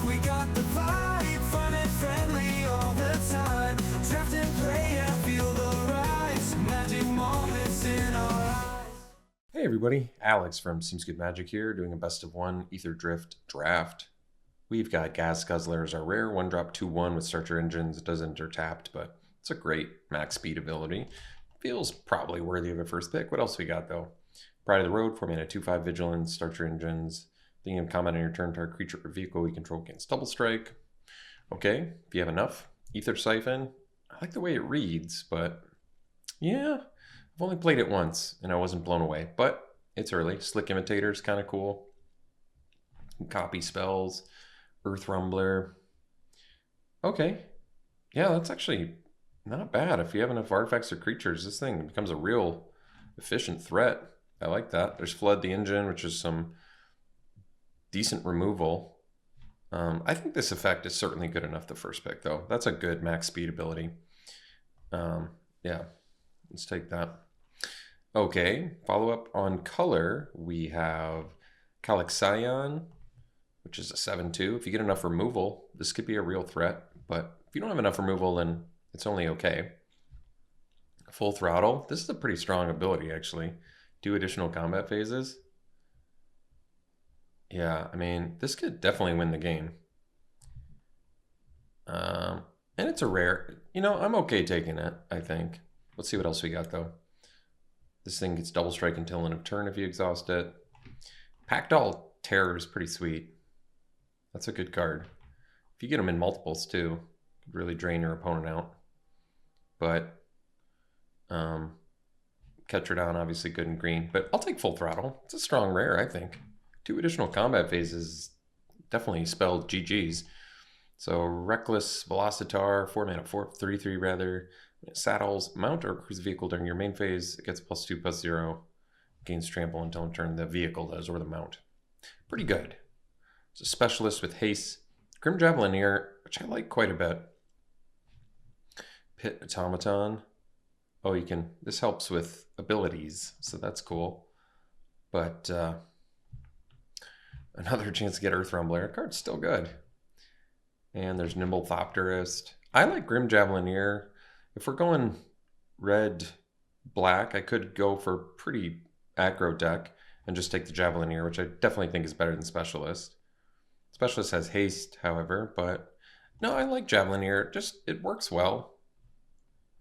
We got the vibe, fun and friendly all the time. Draft and play and feel the rise. Magic moments in our eyes. Hey everybody, Alex from SeemsGoodMagic here, doing a best of one Aetherdrift draft. We've got Gas Guzzler as our rare, 1-drop 2/1 with Starter Engines. It does enter tapped, but it's a great max speed ability. Feels probably worthy of a first pick. What else we got though? Pride of the Road, 4-mana 2/5 Vigilance, Starter Engines. Being in combat on your turn, target creature or vehicle you control against Double Strike. Okay, if you have enough. Ether Siphon, I like the way it reads, but yeah, I've only played it once and I wasn't blown away, but it's early. Slick Imitator is kind of cool. Copy spells, Earth Rumbler. Okay, yeah, that's actually not bad. If you have enough artifacts or creatures, this thing becomes a real efficient threat. I like that. There's Flood the Engine, which is some decent removal. I think this effect is certainly good enough the first pick, though. That's a good max speed ability. Yeah, let's take that. Okay, follow up on color. We have Calixion, which is a 7/2. If you get enough removal, this could be a real threat. But if you don't have enough removal, then it's only okay. Full Throttle. This is a pretty strong ability, actually. 2 additional combat phases. Yeah, I mean, this could definitely win the game. And it's a rare. You know, I'm okay taking it, I think. Let's see what else we got, though. This thing gets Double Strike until end of turn if you exhaust it. Packdoll Terror is pretty sweet. That's a good card. If you get them in multiples, too, it could really drain your opponent out. But Ketradon, obviously good in green. But I'll take Full Throttle. It's a strong rare, I think. 2 additional combat phases definitely spelled GG's. So Reckless Velocitar, 4-mana, 3/3 rather. Saddles, mount or cruise vehicle during your main phase. It gets +2/+0. Gains trample until in turn the vehicle does, or the mount. Pretty good. It's a specialist with haste. Grim Javelineer, which I like quite a bit. Pit Automaton. Oh, you can, this helps with abilities, so that's cool. But another chance to get Earth Rumbler. Card's still good. And there's Nimble Thopterist. I like Grim Javelineer. If we're going red-black, I could go for pretty aggro deck and just take the Javelineer, which I definitely think is better than Specialist. Specialist has haste, however, but no, I like Javelineer. Just, it works well.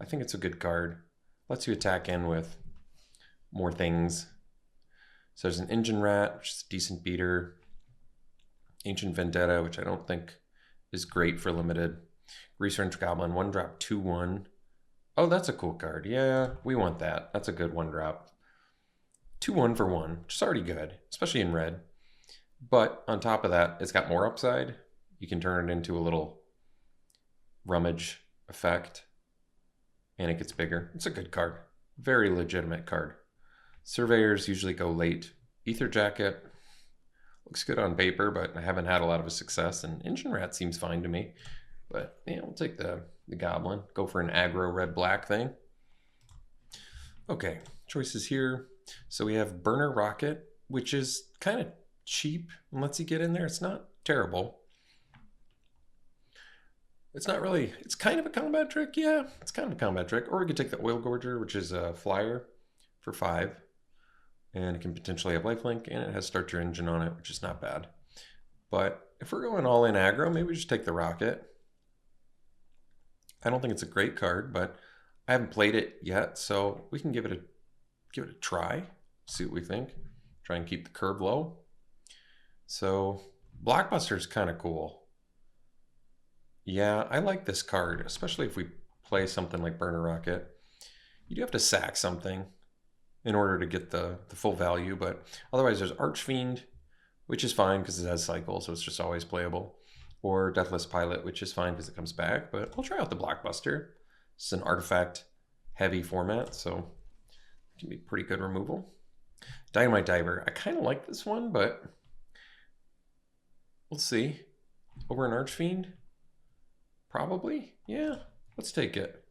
I think it's a good card. Lets you attack in with more things. So there's an Engine Rat, which is a decent beater. Ancient Vendetta, which I don't think is great for limited. Research Goblin, 1-drop 2/1. Oh, that's a cool card. Yeah, we want that. That's a good 1-drop. 2/1 for 1, which is already good, especially in red. But on top of that, it's got more upside. You can turn it into a little rummage effect, and it gets bigger. It's a good card. Very legitimate card. Surveyors usually go late. Ether Jacket looks good on paper, but I haven't had a lot of success, and Engine Rat seems fine to me. But yeah, we'll take the Goblin. Go for an aggro red-black thing. Okay, choices here. So we have Burner Rocket, which is kind of cheap and lets you get in there. It's not terrible. It's not really, it's kind of a combat trick. Yeah, it's kind of a combat trick. Or we could take the Oil Gorger, which is a flyer for 5. And it can potentially have lifelink, and it has Start Your Engine on it, which is not bad. But if we're going all in aggro, maybe we just take the Rocket. I don't think it's a great card, but I haven't played it yet, so we can give it a try. See what we think. Try and keep the curve low. So Blockbuster is kind of cool. Yeah, I like this card, especially if we play something like Burner Rocket. You do have to sack something in order to get the full value, but otherwise there's Archfiend, which is fine because it has cycle, so it's just always playable. Or Deathless Pilot, which is fine because it comes back, but we'll try out the Blockbuster. It's an artifact heavy format, so it can be pretty good removal. Dynamite Diver, I kind of like this one, but we'll see. Over an Archfiend? Probably, yeah, let's take it.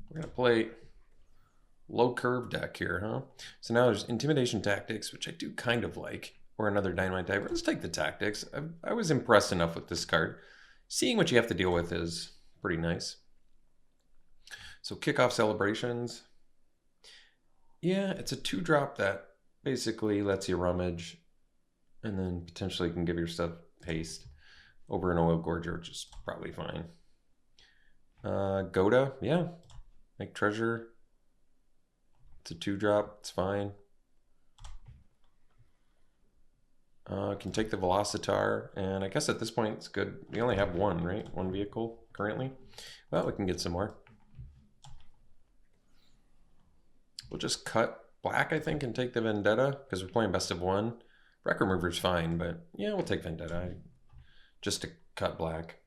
We're gonna play low curve deck here, huh? So now there's Intimidation Tactics, which I do kind of like. or another Dynamite Diver. Let's take the Tactics. I was impressed enough with this card. Seeing what you have to deal with is pretty nice. So Kickoff Celebrations. Yeah, it's a 2-drop that basically lets you rummage and then potentially can give your stuff haste over an Oil Gorger, which is probably fine. Goda, yeah. Make treasure. It's a 2-drop, it's fine. Can take the Velocitar, and I guess at this point it's good. We only have one, right? One vehicle currently. Well, we can get some more. We'll just cut black, I think, and take the Vendetta, because we're playing best of one. Wreck Remover's fine, but yeah, we'll take Vendetta just to cut black.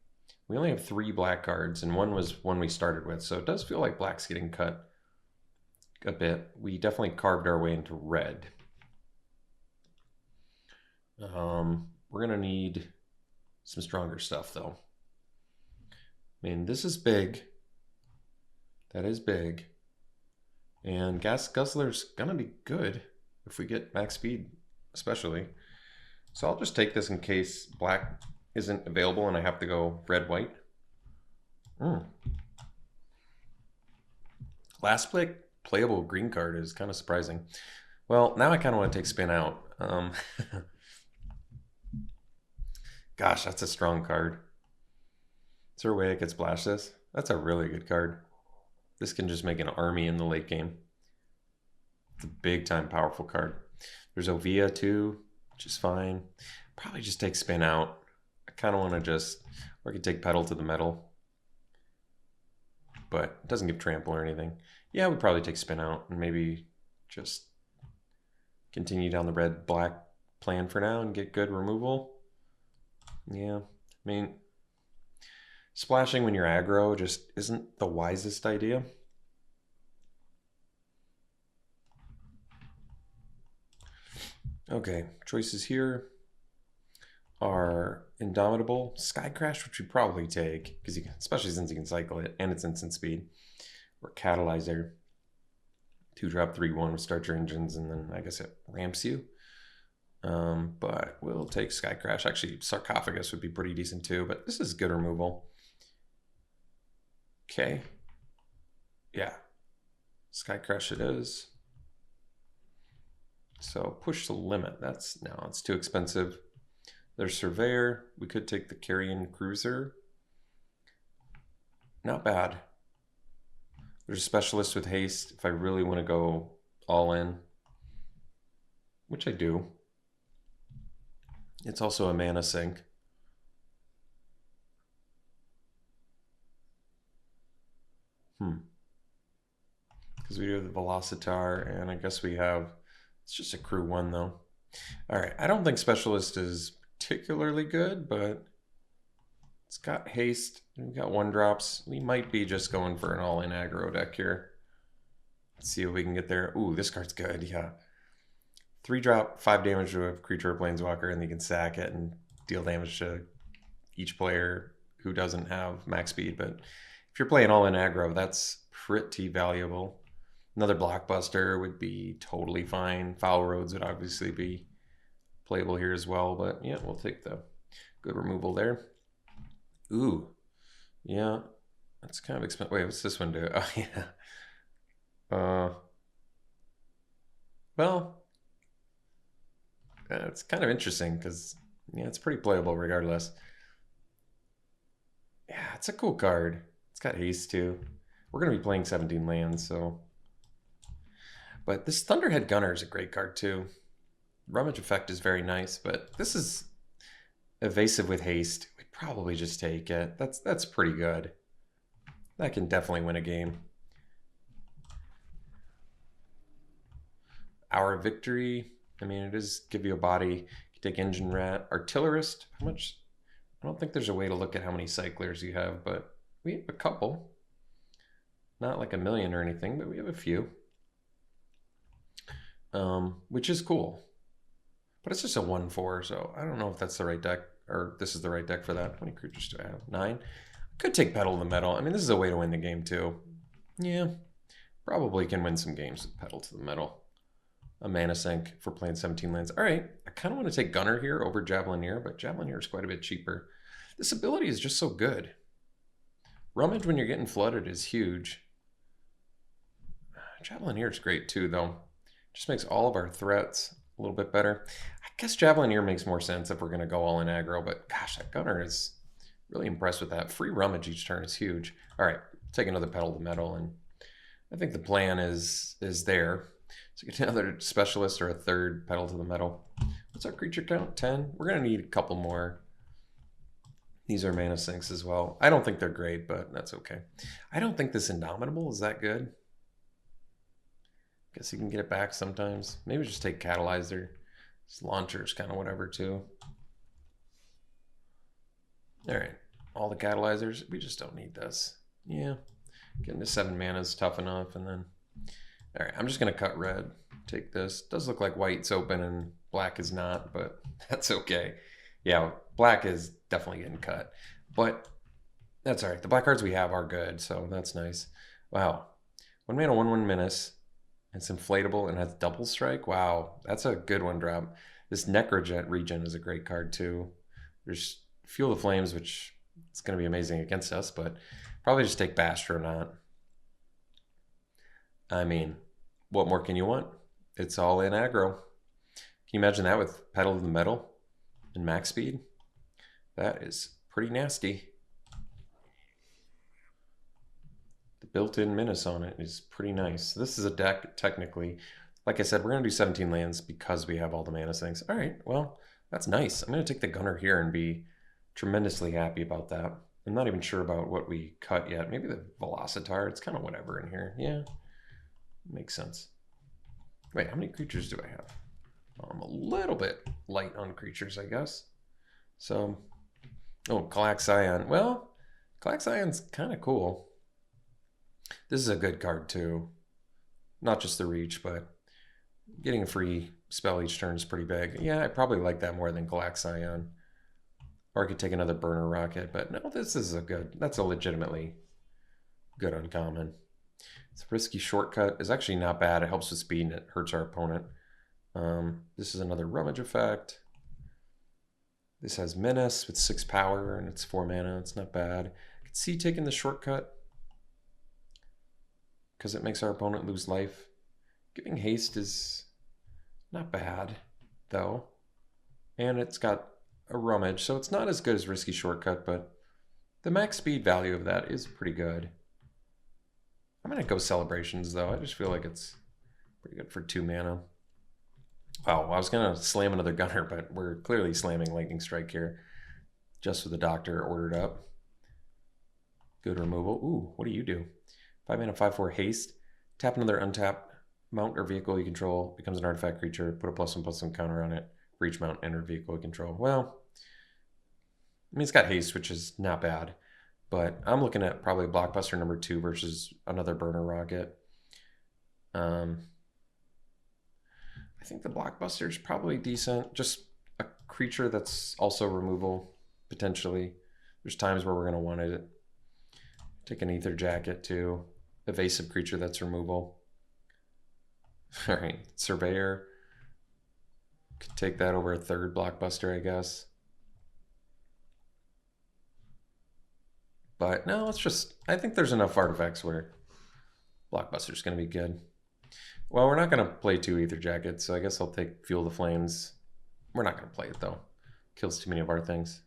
We only have 3 black cards, and one was one we started with, so it does feel like black's getting cut a bit. We definitely carved our way into red. We're going to need some stronger stuff, though. I mean, this is big. That is big. And Gas Guzzler's going to be good if we get max speed, especially. So I'll just take this in case black isn't available and I have to go red-white. Last playable green card is kind of surprising. Well, now I kind of want to take spin out. Gosh, that's a strong card. Is there a way I could splash this? That's a really good card. This can just make an army in the late game. It's a big time powerful card. There's Ovia too, which is fine. Probably just take spin out. I kind of want to just, or I could take pedal to the metal. But it doesn't give trample or anything. Yeah, we'd probably take spin out and maybe just continue down the red-black plan for now and get good removal. Yeah, I mean, splashing when you're aggro just isn't the wisest idea. Okay, choices here are Indomitable, Sky Crash, which we probably take, because you can, especially since you can cycle it, and it's instant speed, or Catalyzer. 2-drop 3/1 with start your engines, and then I guess it ramps you. But we'll take Sky Crash. Actually, Sarcophagus would be pretty decent too, but this is good removal. Okay. Yeah. Sky Crash it is. So push the limit. No, it's too expensive. There's Surveyor. We could take the Carrion Cruiser. Not bad. There's a Specialist with haste if I really want to go all in, which I do. It's also a mana sink. Because we do have the Velocitar, and I guess we have, it's just a crew 1 though. All right, I don't think Specialist is particularly good, but it's got haste. We've got 1-drops. We might be just going for an all-in aggro deck here. Let's see if we can get there. Ooh, this card's good, yeah. 3-drop, 5 damage to a creature or planeswalker, and you can sack it and deal damage to each player who doesn't have max speed. But if you're playing all-in aggro, that's pretty valuable. Another Blockbuster would be totally fine. Foul Roads would obviously be playable here as well, but yeah, we'll take the good removal there. Ooh, yeah, that's kind of expensive. Wait, what's this one do? Oh, yeah. Well, it's kind of interesting because, yeah, it's pretty playable regardless. Yeah, it's a cool card. It's got haste too. We're going to be playing 17 lands, so. But this Thunderhead Gunner is a great card too. Rummage effect is very nice, but this is evasive with haste. We'd probably just take it. That's pretty good. That can definitely win a game. Hour of Victory. I mean, it does give you a body. You take Engine Rat. Artillerist. How much? I don't think there's a way to look at how many cyclers you have, but we have a couple. Not like a million or anything, but we have a few. Which is cool. But it's just a 1/4, so I don't know if that's the right deck, or this is the right deck for that. How many creatures do I have? 9? Could take Pedal to the Metal. I mean, this is a way to win the game too. Yeah, probably can win some games with Pedal to the Metal. a mana sink for playing 17 lands. All right, I kind of want to take Gunner here over Javelineer, but Javelineer is quite a bit cheaper. This ability is just so good. Rummage when you're getting flooded is huge. Javelineer is great too, though. Just makes all of our threats a little bit better. I guess Javelineer makes more sense if we're going to go all in aggro, but gosh, that Gunner is really impressed with that. Free Rummage each turn is huge. All right, take another Pedal to Metal, and I think the plan is there. So get another Specialist or a third Pedal to the Metal. What's our creature count? 10? We're going to need a couple more. These are mana sinks as well. I don't think they're great, but that's okay. I don't think this Indomitable is that good. Guess you can get it back sometimes. Maybe just take Catalyzer. This Launcher's kind of whatever too. All right, all the Catalyzers. We just don't need this. Yeah, getting to 7 mana is tough enough. And then, all right, I'm just gonna cut red. Take this. Does look like white's open and black is not, but that's okay. Yeah, black is definitely getting cut, but that's all right. The black cards we have are good, so that's nice. Wow, 1 mana, 1/1 menace. It's inflatable and has double strike. Wow, that's a good one drop. This Necrojet regen is a great card too. There's Fuel the Flames, which is going to be amazing against us, but probably just take Bastronaut. I mean, what more can you want? It's all in aggro. Can you imagine that with Pedal to the Metal and max speed? That is pretty nasty. The built-in menace on it is pretty nice. This is a deck, technically. Like I said, we're going to do 17 lands because we have all the mana sinks. All right, well, that's nice. I'm going to take the Gunner here and be tremendously happy about that. I'm not even sure about what we cut yet. Maybe the Velocitar. It's kind of whatever in here. Yeah, makes sense. Wait, how many creatures do I have? I'm a little bit light on creatures, I guess. So, oh, Calaxion. Well, Calixion's kind of cool. This is a good card too. Not just the reach, but getting a free spell each turn is pretty big. Yeah, I probably like that more than Calaxion. Or I could take another Burner Rocket, but no, this is a good, that's a legitimately good uncommon. It's a risky shortcut. It's actually not bad. It helps with speed and it hurts our opponent. This is another Rummage effect. This has Menace with 6 power and it's 4 mana. It's not bad. I can see taking the shortcut because it makes our opponent lose life. Giving haste is not bad, though. And it's got a Rummage, so it's not as good as Risky Shortcut, but the max speed value of that is pretty good. I'm going to go Celebrations, though. I just feel like it's pretty good for 2 mana. Wow, I was going to slam another Gunner, but we're clearly slamming Lightning Strike here. Just with the Doctor ordered up. Good removal. Ooh, what do you do? 5 mana, 5/4 haste. Tap another untap mount or vehicle you control. Becomes an artifact creature. Put a +1/+1 counter on it. For each mount, enter vehicle you control. Well, I mean, it's got haste, which is not bad. But I'm looking at probably Blockbuster number 2 versus another Burner Rocket. I think the Blockbuster is probably decent. Just a creature that's also removal, potentially. There's times where we're going to want it. Take an Ether Jacket too. Evasive creature that's removal. All right, Surveyor. Could take that over a third Blockbuster, I guess. But no, it's just, I think there's enough artifacts where Blockbuster's going to be good. Well, we're not going to play 2 Ether Jackets, so I guess I'll take Fuel the Flames. We're not going to play it, though. Kills too many of our things.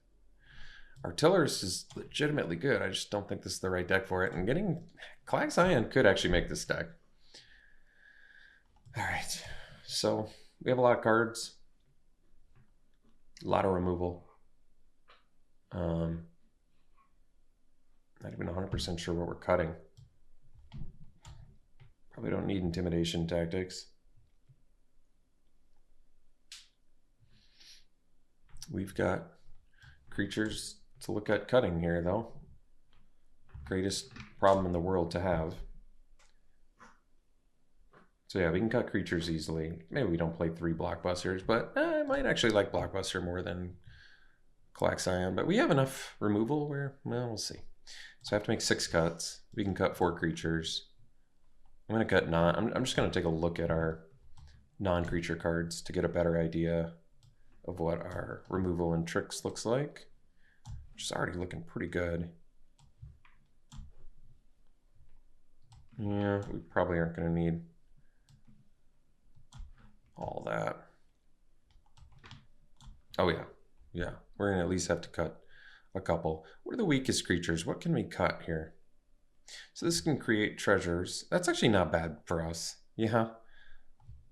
Artillers is legitimately good. I just don't think this is the right deck for it. And getting Calaxion could actually make this deck. All right. So we have a lot of cards. A lot of removal. Not even 100% sure what we're cutting. Probably don't need Intimidation Tactics. We've got creatures to look at cutting here, though. Greatest problem in the world to have. So yeah, we can cut creatures easily. Maybe we don't play 3 Blockbusters, but I might actually like Blockbuster more than Calaxion. But we have enough removal where, well, we'll see. So I have to make 6 cuts. We can cut 4 creatures. I'm going to cut 9. I'm just going to take a look at our non-creature cards to get a better idea of what our removal and tricks looks like, which is already looking pretty good. Yeah, we probably aren't going to need all that. Oh yeah, yeah. We're going to at least have to cut a couple. What are the weakest creatures? What can we cut here? So this can create treasures. That's actually not bad for us. Yeah,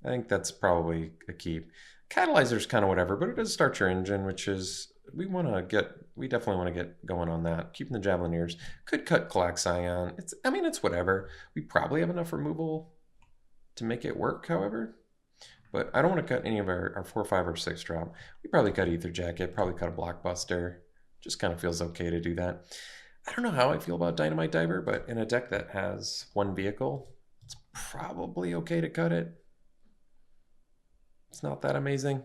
I think that's probably a keep. Catalyzer's kind of whatever, but it does start your engine, which is we definitely want to get going on that. Keeping the Javelineers. Could cut Calaxion. It's whatever. We probably have enough removal to make it work, however. But I don't want to cut any of our 4, 5, or 6 drop. We probably cut Aether Jacket, probably cut a Blockbuster. Just kind of feels okay to do that. I don't know how I feel about Dynamite Diver, but in a deck that has one vehicle, it's probably okay to cut it. It's not that amazing.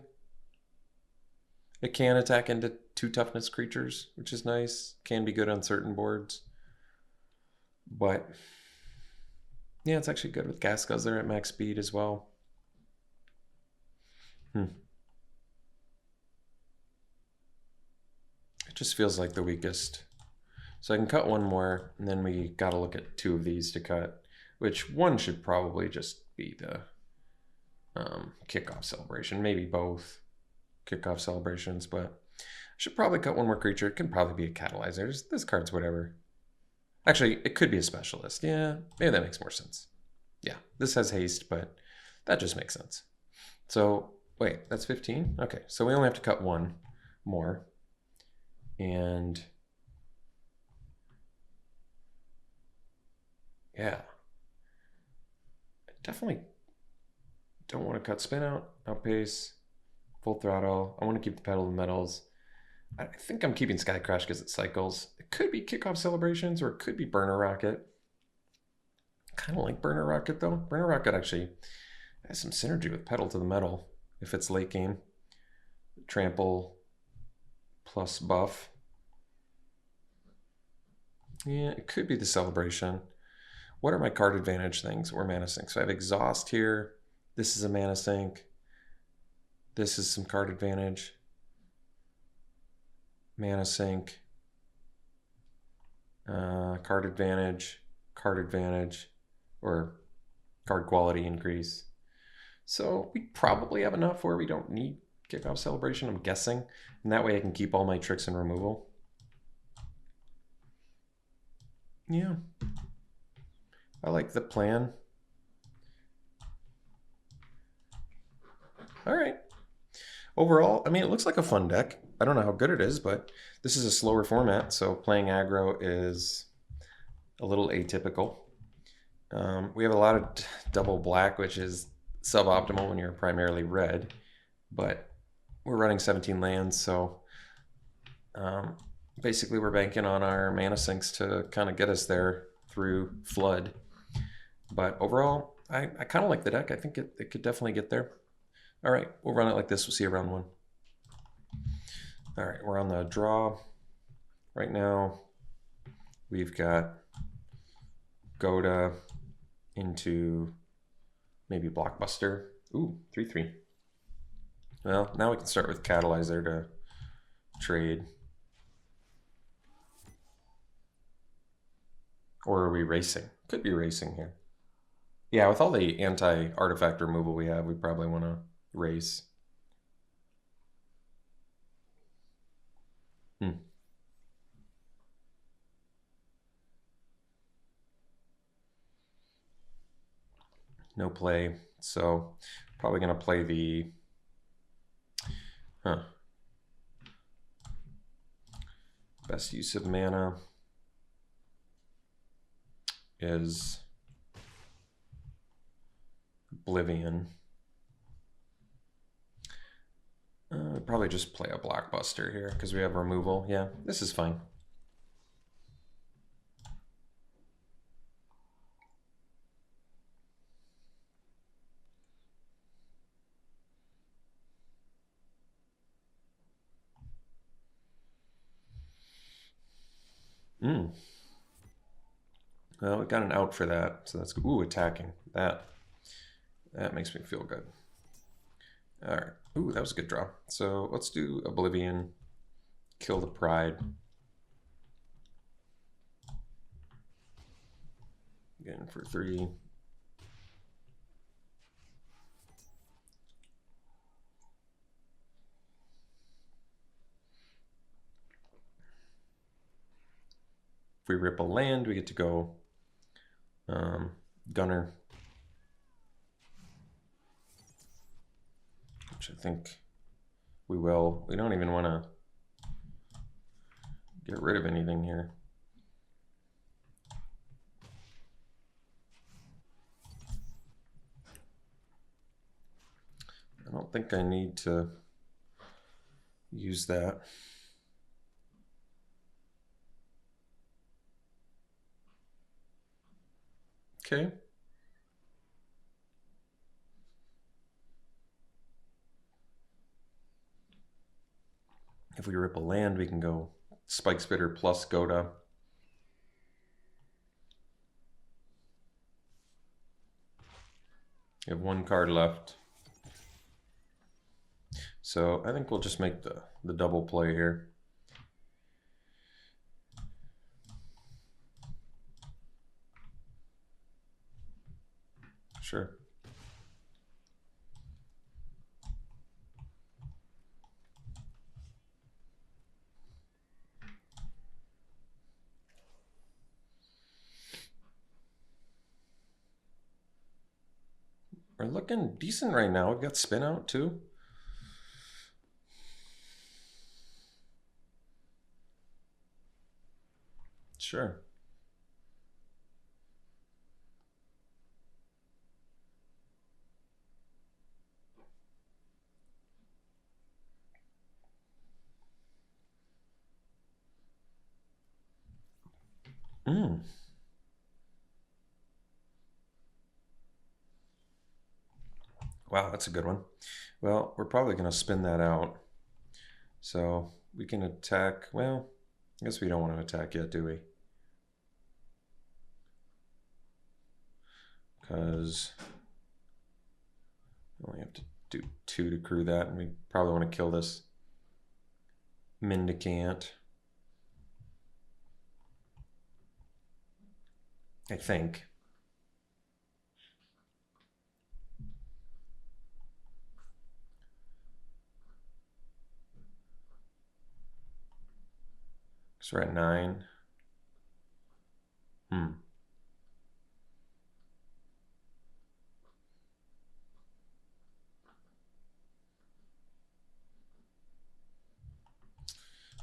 It can attack into 2 toughness creatures, which is nice. Can be good on certain boards. But yeah, it's actually good with Gas Guzzler at max speed as well. It just feels like the weakest. So I can cut one more, and then we got to look at 2 of these to cut, which one should probably just be the kickoff celebration. Maybe both kickoff celebrations, but I should probably cut one more creature. It can probably be a catalyzer. This card's whatever. Actually, it could be a specialist. Yeah, maybe that makes more sense. Yeah, this has haste, but that just makes sense. So wait, that's 15? Okay, so we only have to cut one more. And yeah, I definitely don't want to cut spin out, outpace, full throttle. I want to keep the pedal to the metals. I think I'm keeping Sky Crash because it cycles. It could be kickoff celebrations or it could be Burner Rocket. Kind of like Burner Rocket though. Burner Rocket actually has some synergy with pedal to the metal if it's late game. Trample plus buff. Yeah, it could be the celebration. What are my card advantage things or mana sink? So I have exhaust here. This is a mana sink. This is some card advantage. Mana sink. Card advantage, or card quality increase. So we probably have enough where we don't need kickoff celebration, I'm guessing. And that way I can keep all my tricks and removal. Yeah. I like the plan. All right. Overall, I mean, it looks like a fun deck. I don't know how good it is, but this is a slower format, so playing aggro is a little atypical. We have a lot of double black, which is suboptimal when you're primarily red, but we're running 17 lands, so basically we're banking on our mana sinks to kind of get us there through flood. But overall, I kind of like the deck. I think it could definitely get there. All right, we'll run it like this. We'll see you round 1. All right, we're on the draw right now. We've got Goda into maybe Blockbuster. Ooh, 3/3. Well, now we can start with Catalyzer to trade. Or are we racing? Could be racing here. Yeah, with all the anti-artifact removal we have, we probably want to race. No play, so probably gonna play the best use of mana is Oblivion. Probably just play a Blockbuster here because we have removal. Yeah, this is fine. Well, we got an out for that, so that's good. Ooh, attacking. That makes me feel good. All right. Ooh, that was a good draw. So let's do Oblivion, kill the Pride. Again for 3. If we rip a land, we get to go Gunner, which I think we will. We don't even want to get rid of anything here. I don't think I need to use that. Okay. If we rip a land, we can go Spike Spitter plus Goda. We have 1 card left. So I think we'll just make the double play here. Sure. We're looking decent right now. We've got spin out too. Sure. Wow, that's a good one. Well, we're probably going to spin that out. So we can attack. Well, I guess we don't want to attack yet, do we? Because we only have to do 2 to crew that, and we probably want to kill this Mendicant. I think. So we're at 9. I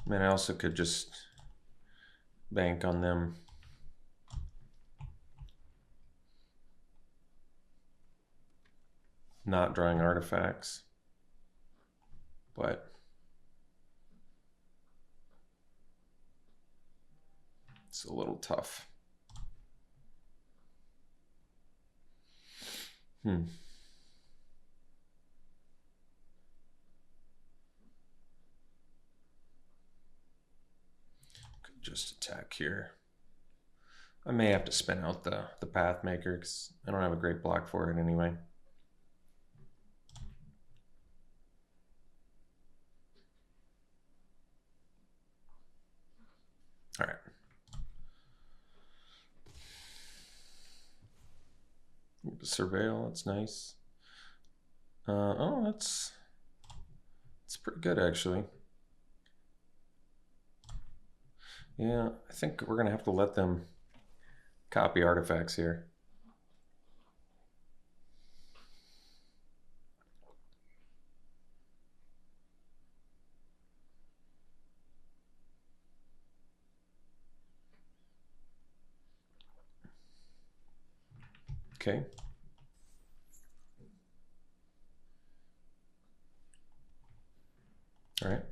mean, I also could just bank on them. Not drawing artifacts. But it's a little tough. Could just attack here. I may have to spin out the Pathmaker because I don't have a great block for it anyway. All right. Surveil, that's nice. Oh, that's pretty good actually. Yeah, I think we're gonna have to let them copy artifacts here. Okay. All right.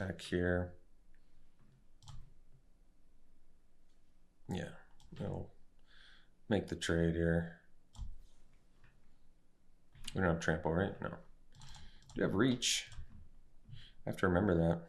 attack here. Yeah, we'll make the trade here. We don't have trample, right? No. We do have reach. I have to remember that.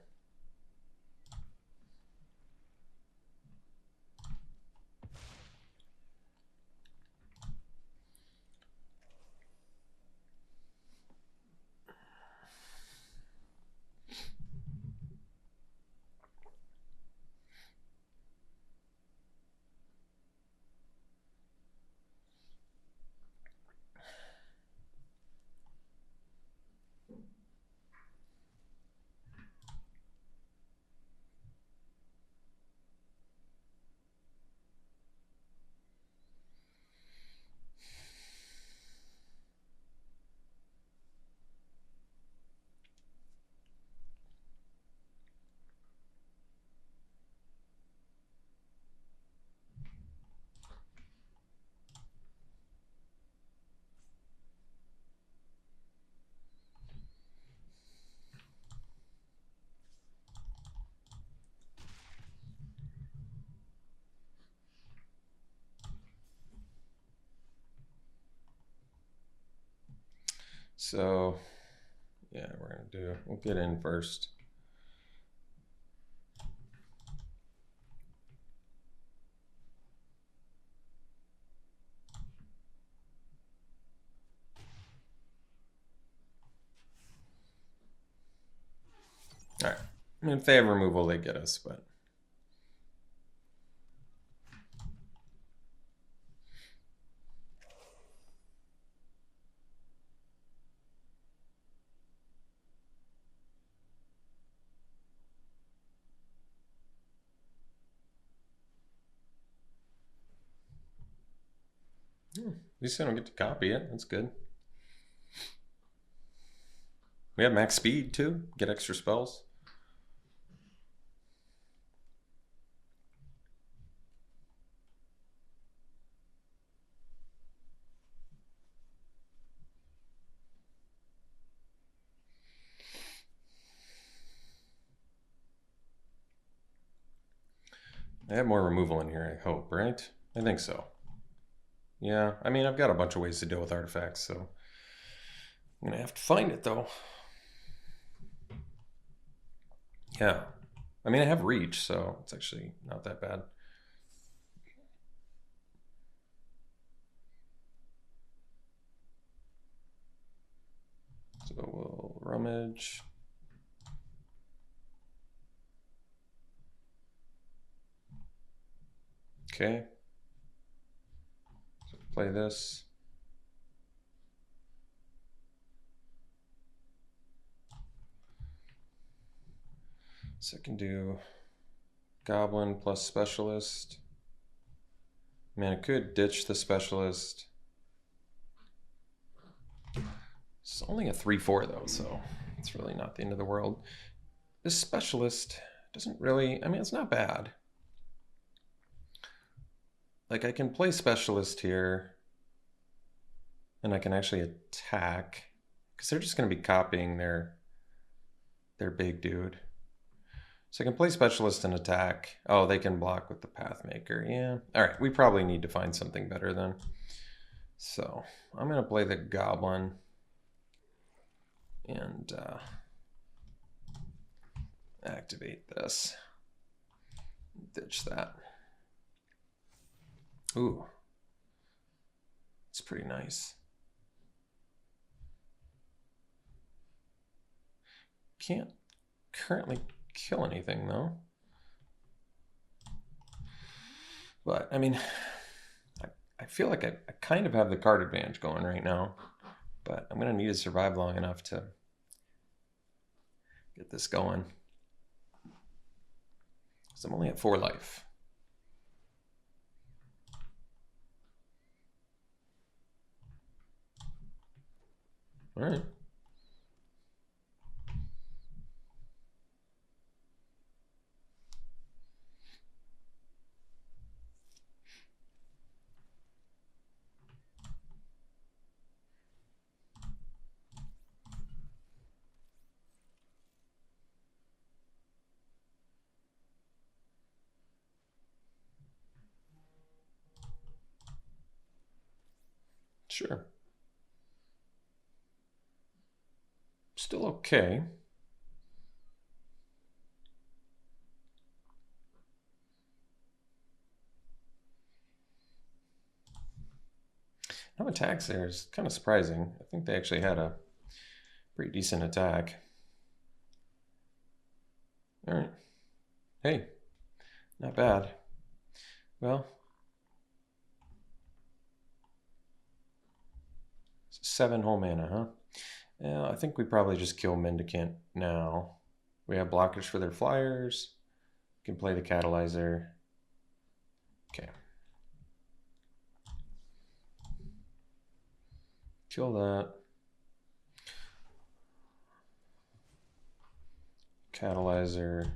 So, yeah, we'll get in first. All right. I mean, if they have removal, they get us, but. At least I don't get to copy it. That's good. We have max speed too. Get extra spells. I have more removal in here, I hope, right? I think so. Yeah, I mean, I've got a bunch of ways to deal with artifacts, so I'm gonna have to find it though. Yeah, I mean, I have reach, so it's actually not that bad. So we'll rummage. Okay. So play this. So I can do Goblin plus Specialist. I mean, I could ditch the Specialist. It's only a 3/4 though, so it's really not the end of the world. This Specialist doesn't really, I mean, it's not bad. Like, I can play Specialist here, and I can actually attack, because they're just going to be copying their big dude. So I can play Specialist and attack. Oh, they can block with the Pathmaker. Yeah. All right, we probably need to find something better then. So I'm going to play the Goblin and activate this. Ditch that. Ooh. It's pretty nice. Can't currently kill anything though. But I mean, I feel like I kind of have the card advantage going right now, but I'm gonna need to survive long enough to get this going. Because I'm only at 4 life. All right. Sure. Still okay. No attacks there is kind of surprising. I think they actually had a pretty decent attack. All right. Hey, not bad. Well, 7 whole mana, huh? Yeah, I think we probably just kill Mendicant now. We have blockers for their flyers. We can play the Catalyzer. Okay. Kill that. Catalyzer.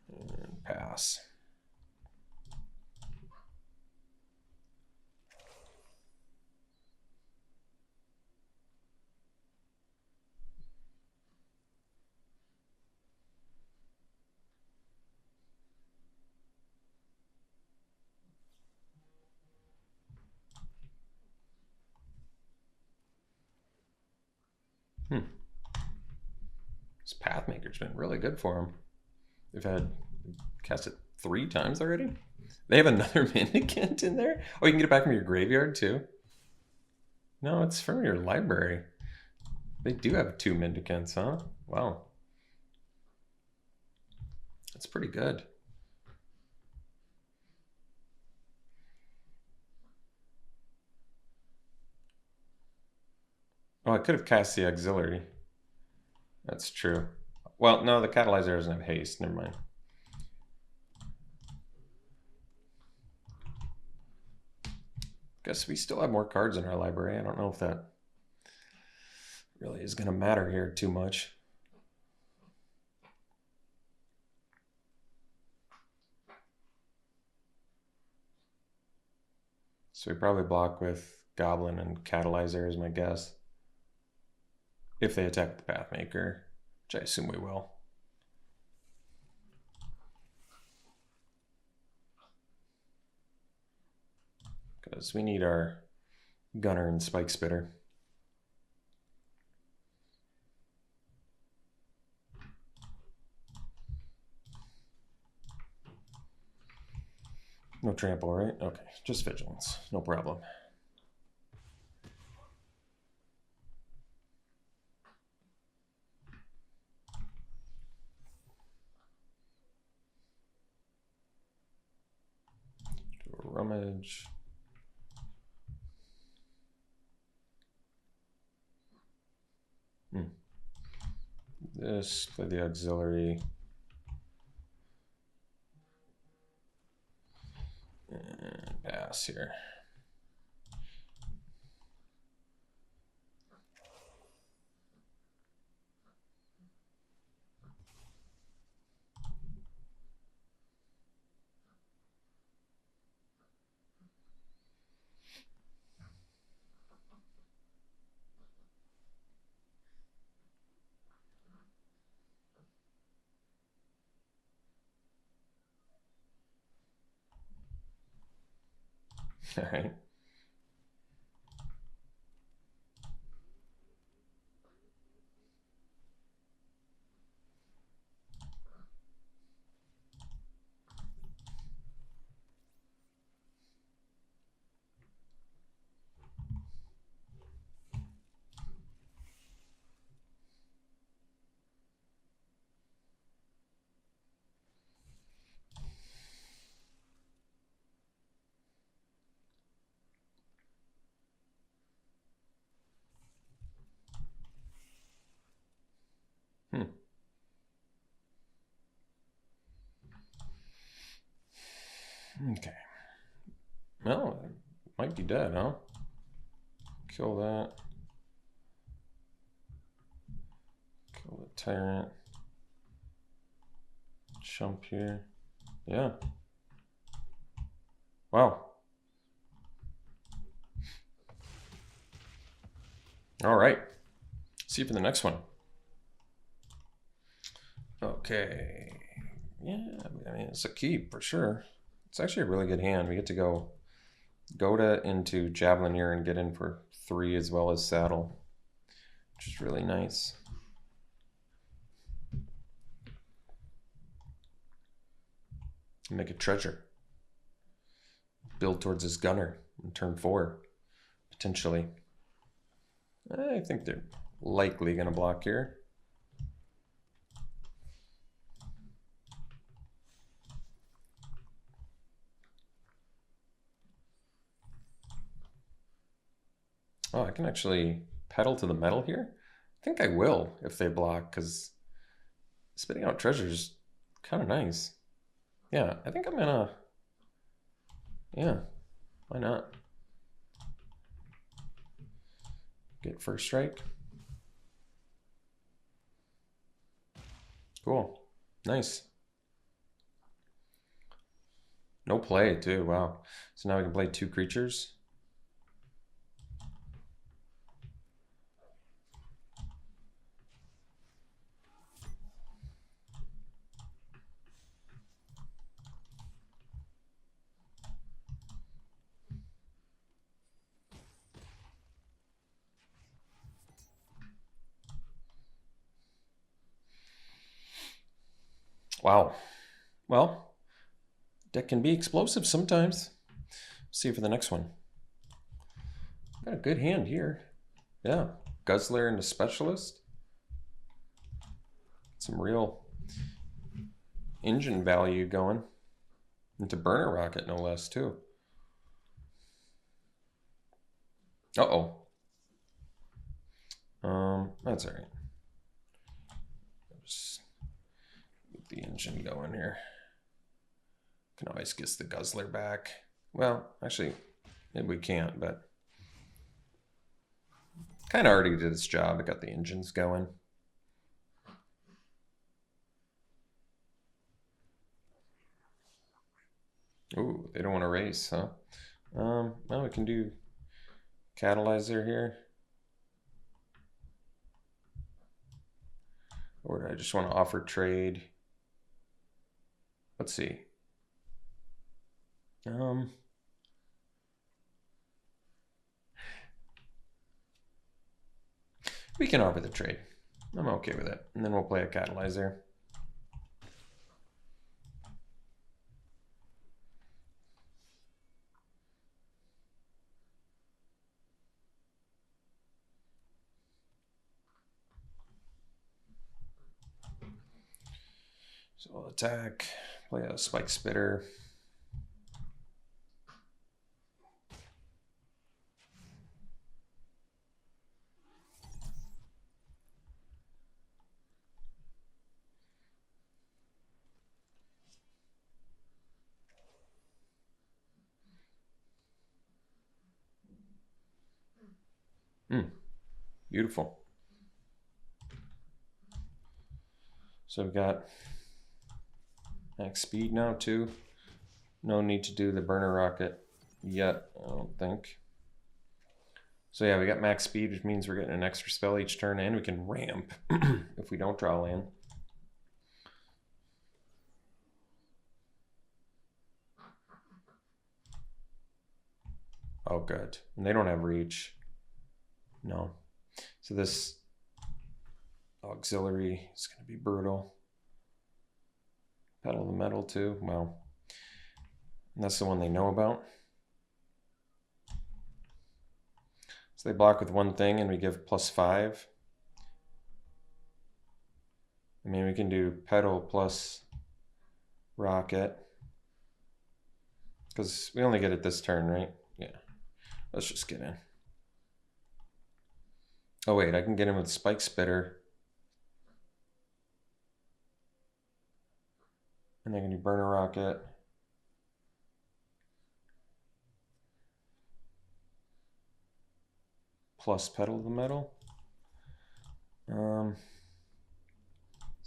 And pass. This Pathmaker's been really good for him. They've had cast it 3 times already. They have another Mendicant in there? Oh, you can get it back from your graveyard too? No, it's from your library. They do have 2 Mendicants, huh? Wow. That's pretty good. Oh, I could have cast the Auxiliary. That's true. Well, no, the Catalyzer doesn't have haste. Never mind. Guess we still have more cards in our library. I don't know if that really is going to matter here too much. So we probably block with Goblin and Catalyzer is my guess. If they attack the Pathmaker, which I assume we will. Because we need our Gunner and Spike Spitter. No trample, right? Okay, just vigilance. No problem. Do a rummage. This, play the Auxiliary. And pass here. All right. Okay. Well, it might be dead, huh? Kill that. Kill the Tyrant. Jump here. Yeah. Wow. All right. See you for the next one. Okay. Yeah, I mean, it's a keep for sure. It's actually a really good hand. We get to go Go into Javelineer and get in for 3 as well as Saddle, which is really nice. Make a treasure. Build towards his gunner in turn 4, potentially. I think they're likely going to block here. Oh, I can actually pedal to the metal here? I think I will if they block, because spitting out treasures kind of nice. Yeah, I think I'm gonna... Yeah, why not? Get first strike. Cool, nice. No play too, wow. So now we can play 2 creatures. Wow. Well, deck can be explosive sometimes. See for the next one. Got a good hand here. Yeah, Guzzler into Specialist. Some real engine value going. Into Burner Rocket, no less, too. Uh-oh. That's all right. Just get the engine going here. Can always get the Guzzler back. Well, actually, maybe we can't, but kind of already did its job. It got the engines going. Ooh, they don't want to race, huh? Well, we can do Catalyzer here. Or do I just want to offer trade? Let's see. We can offer the trade. I'm okay with it. And then we'll play a Catalyzer. So we'll attack, play a Spike Spitter. Beautiful. So we've got max speed now too. No need to do the Burner Rocket yet, I don't think. So yeah, we got max speed, which means we're getting an extra spell each turn, and we can ramp if we don't draw land. Oh, good. And they don't have reach. No. So this auxiliary is going to be brutal. Pedal the Metal too. Wow. And that's the one they know about. So they block with one thing and we give +5. I mean, we can do Pedal plus Rocket. Because we only get it this turn, right? Yeah. Let's just get in. Oh wait, I can get in with Spike Spitter. And I can do Burner Rocket. Plus Pedal the Metal. Let's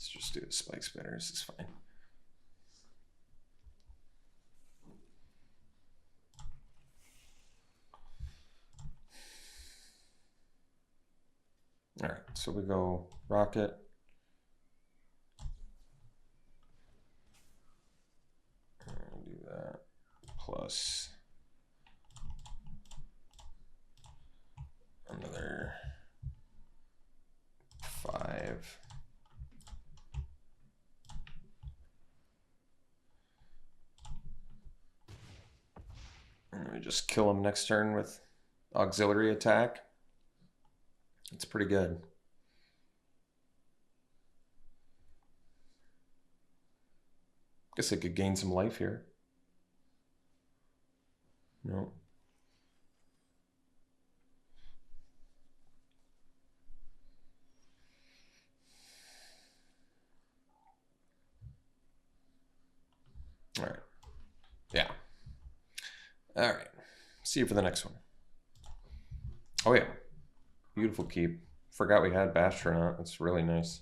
just do the Spike Spitter. This is fine. All right, so we go Rocket. And do that plus 5. And we just kill him next turn with auxiliary attack. It's pretty good. Guess I could gain some life here. No. All right. Yeah. All right. See you for the next one. Oh, yeah. Beautiful keep. Forgot we had Bastronaut. That's really nice.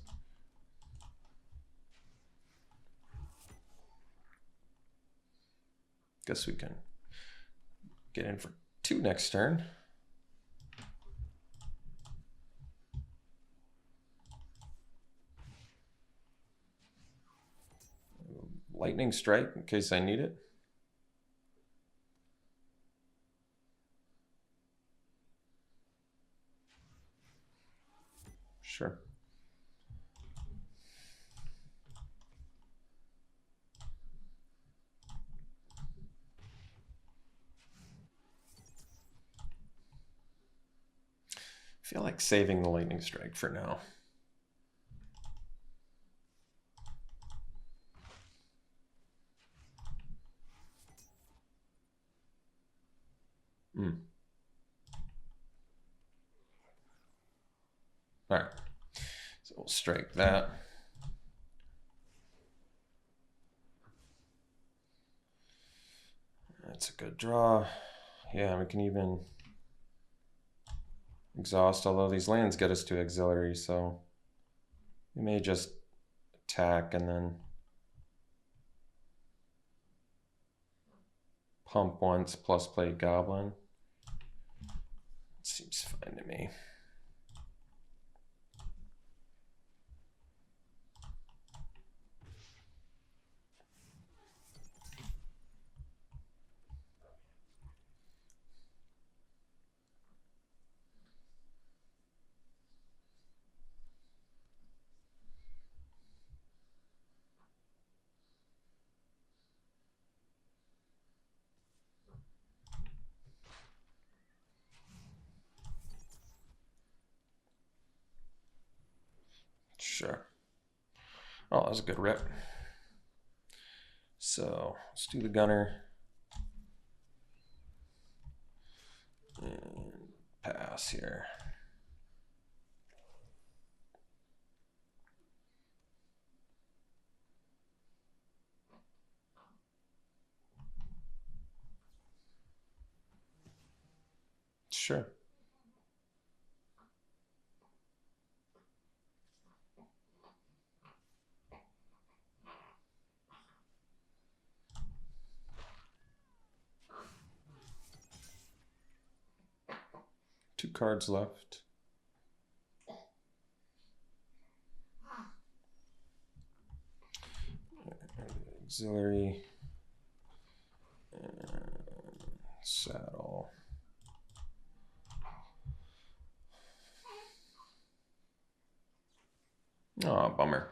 Guess we can get in for 2 next turn. Lightning Strike in case I need it. Sure. I feel like saving the Lightning Strike for now. All right, so we'll strike that. That's a good draw. Yeah, we can even exhaust, although these lands get us to auxiliary, so we may just attack and then pump once plus play Goblin. It seems fine to me. Sure. Oh, that was a good rip. So let's do the gunner. And pass here. Sure. Two cards left. Auxiliary and saddle. Oh, bummer.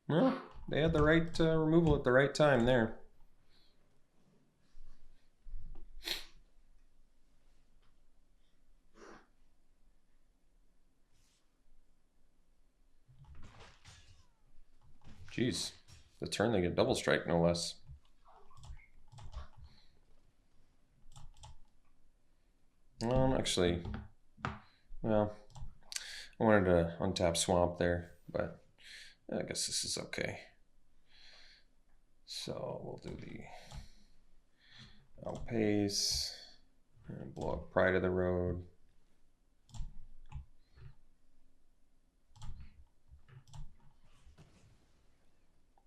Well, they had the right removal at the right time there. Jeez, the turn they get double strike, no less. Actually, well, I wanted to untap Swamp there, but I guess this is okay. So we'll do the outpace and blow up Pride of the Road.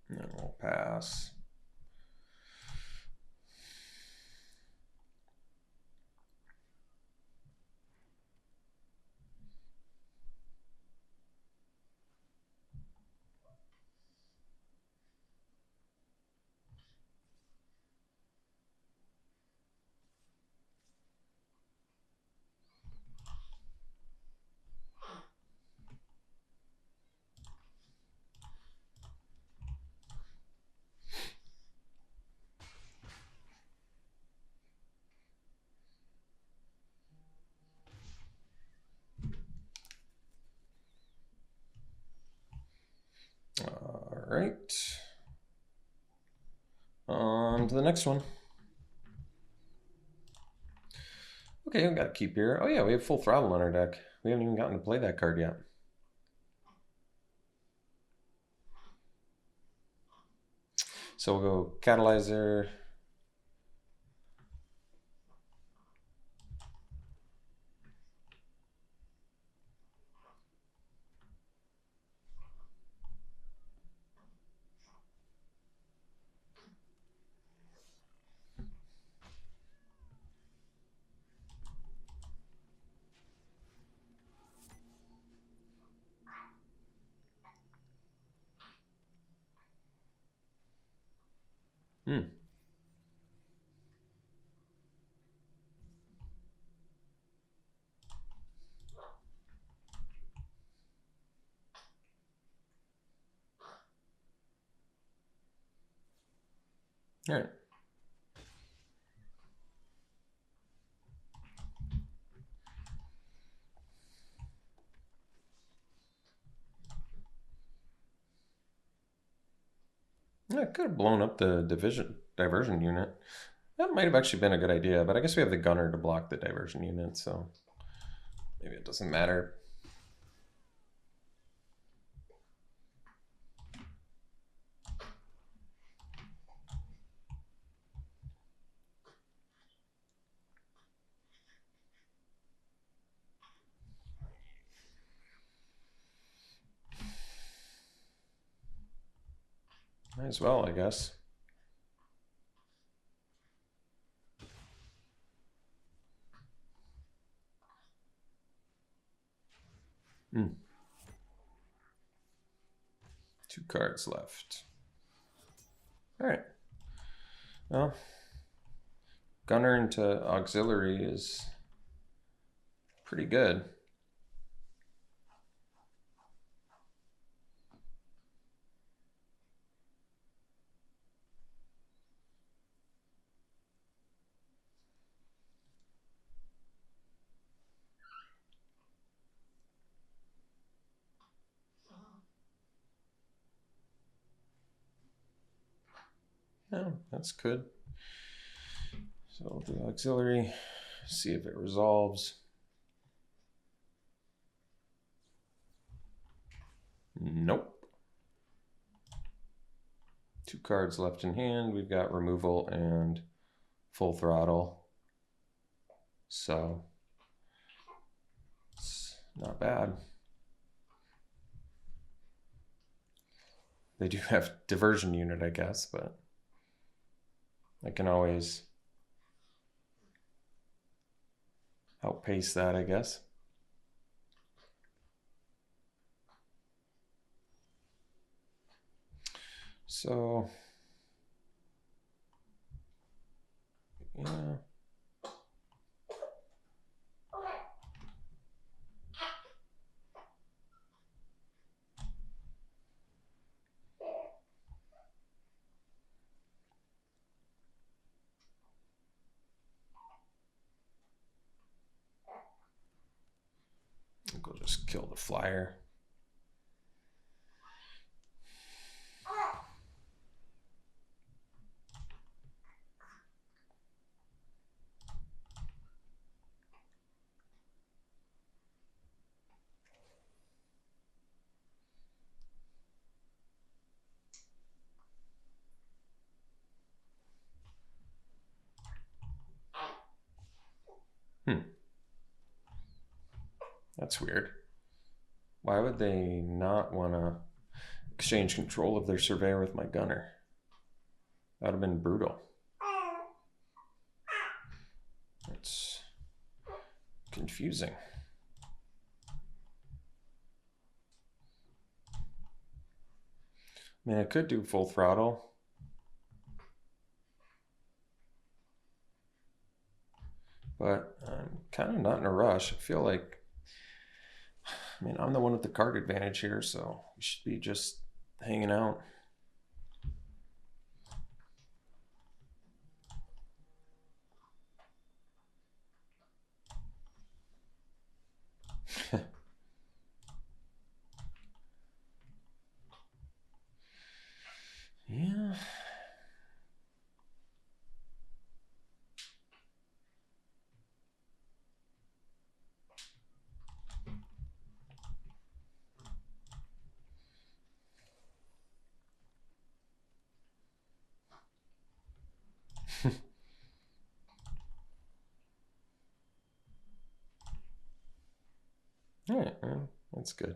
And then we'll pass. right. On to the next one. Okay, we got to keep here. Oh yeah, we have Full Throttle on our deck. We haven't even gotten to play that card yet. So we'll go Catalyzer. All right. Yeah, I could have blown up the diversion unit. That might have actually been a good idea, but I guess we have the gunner to block the diversion unit, so maybe it doesn't matter. Might as well, I guess. Two cards left. All right. Well, gunner into auxiliary is pretty good. Yeah, that's good. So we'll do auxiliary, see if it resolves. Nope. Two cards left in hand. We've got removal and Full Throttle. So it's not bad. They do have diversion unit, I guess, but I can always outpace that, I guess. So, yeah. I think we'll just kill the flyer. That's weird. Why would they not want to exchange control of their surveyor with my gunner? That would have been brutal. It's confusing. I mean, I could do Full Throttle. But I'm kind of not in a rush. I feel like, I mean, I'm the one with the card advantage here, so we should be just hanging out. All right, that's good.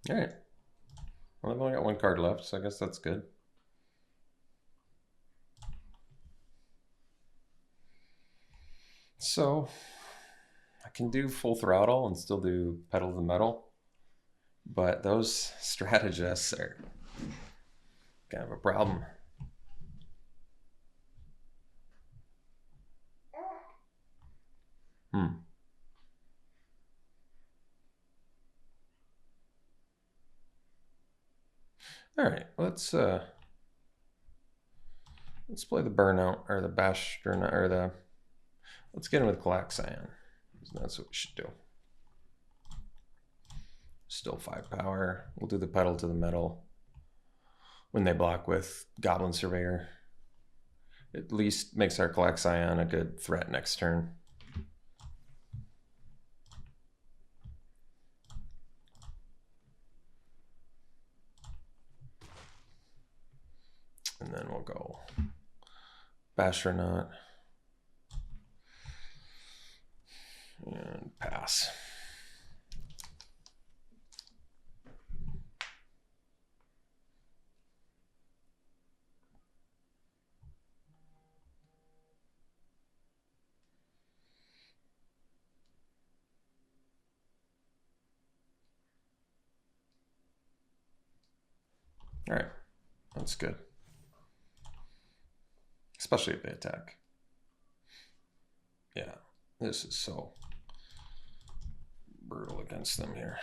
All right. Well, I've only got one card left, so I guess that's good. So I can do full throttle and still do pedal to the metal, but those strategists are kind of a problem. All right, let's play the burnout or the bash or the. Let's get in with Galaxian. That's what we should do. Still 5 power. We'll do the pedal to the metal when they block with Goblin Surveyor. At least makes our Galaxian a good threat next turn. And then we'll go Bastronaut and pass. All right, that's good. Especially if they attack. Yeah, this is so brutal against them here.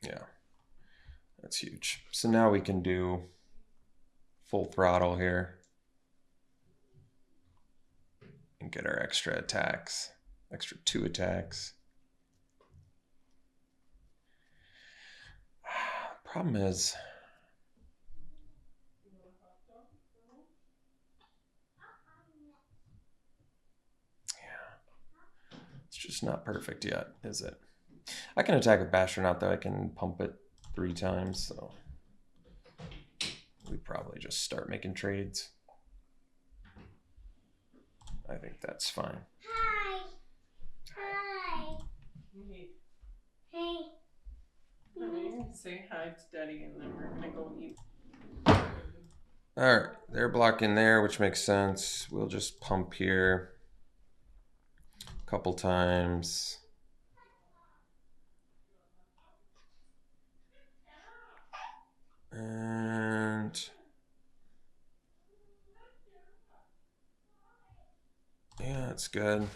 Yeah, that's huge. So now we can do full throttle here and get our extra attacks, extra 2 attacks. Problem is, yeah, it's just not perfect yet, is it? I can attack with Bastronaut though. I can pump it 3 times, so we probably just start making trades. I think that's fine. Hi. Hi. Hey, Hey. honey, say hi to Daddy, and then we're gonna go eat. All right, they're blocking there, which makes sense. We'll just pump here a couple times. And yeah, it's good.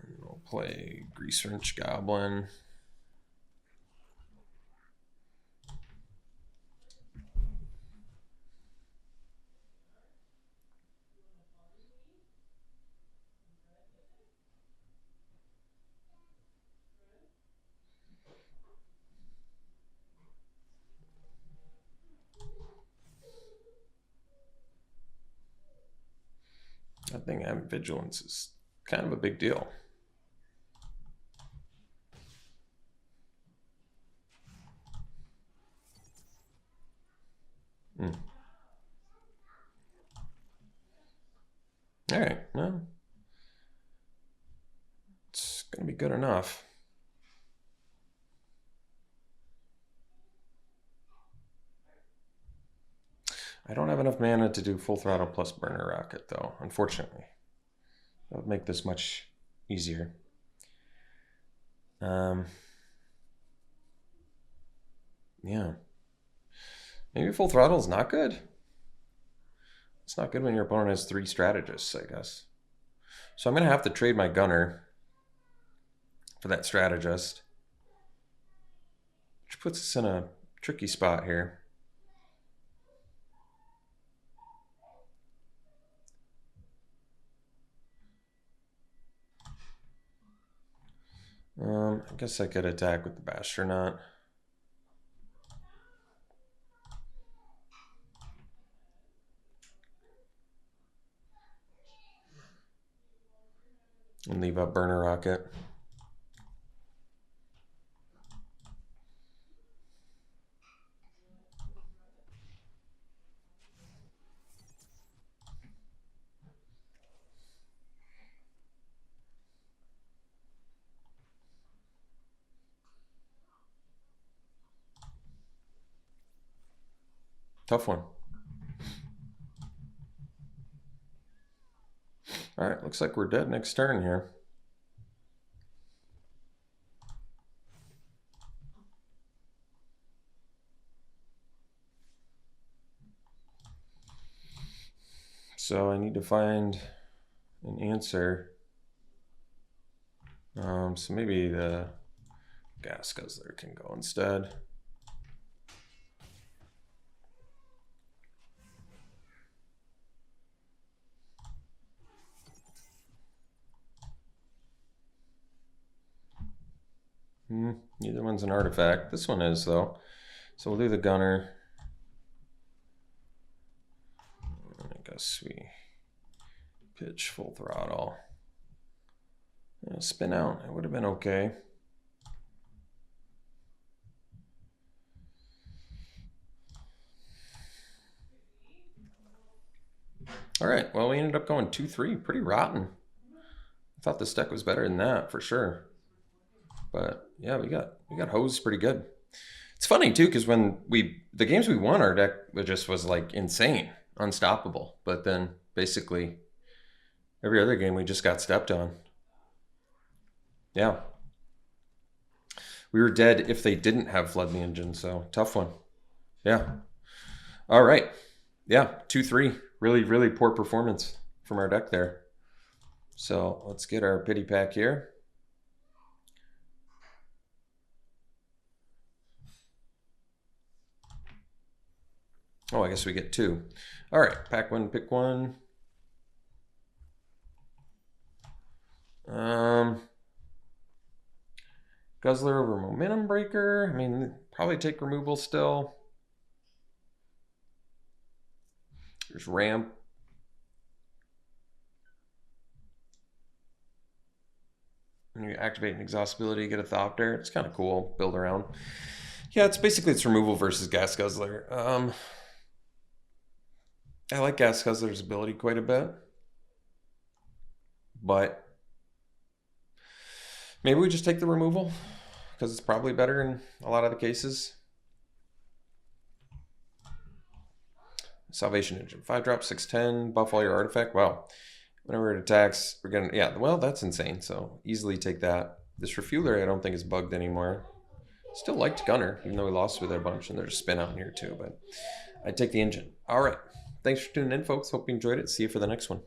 And we'll play Grease Wrench Goblin. I think having vigilance is kind of a big deal. All right, well, it's going to be good enough. I don't have enough mana to do full throttle plus burner rocket, though, unfortunately. That would make this much easier. Yeah. Maybe full throttle is not good. It's not good when your opponent has 3 strategists, I guess. So I'm going to have to trade my gunner for that strategist, which puts us in a tricky spot here. I guess I could attack with the Bastronaut. And leave up burner rocket. Tough one. All right, looks like we're dead next turn here. So I need to find an answer. So maybe the Gas Guzzler can go instead. Neither one's an artifact. This one is, though. So we'll do the gunner. I guess we pitch full throttle. Spin out. It would have been okay. All right. Well, we ended up going 2-3. Pretty rotten. I thought this deck was better than that for sure. But yeah, we got hosed pretty good. It's funny too, because when the games we won, our deck was like insane, unstoppable. But then basically every other game we just got stepped on. Yeah. We were dead if they didn't have Flood the Engine, so tough one. Yeah. All right. Yeah, 2-3. Really, really poor performance from our deck there. So let's get our pity pack here. Oh, I guess we get 2. All right, pack 1, pick 1. Guzzler over Momentum Breaker. I mean, probably take removal still. There's Ramp. When you activate an Exhaustibility, get a Thopter. It's kind of cool. Build around. Yeah, it's removal versus Gas Guzzler. I like Gas Guzzler's ability quite a bit, but maybe we just take the removal because it's probably better in a lot of the cases. Salvation Engine, 5-drop, 6/10, buff all your artifact. Wow, whenever it attacks, we're gonna, yeah, well, that's insane. So easily take that. This Refueler I don't think is bugged anymore. Still liked Gunner, even though we lost with it a bunch, and there's a spin out in here too, but I'd take the engine. All right. Thanks for tuning in, folks. Hope you enjoyed it. See you for the next one.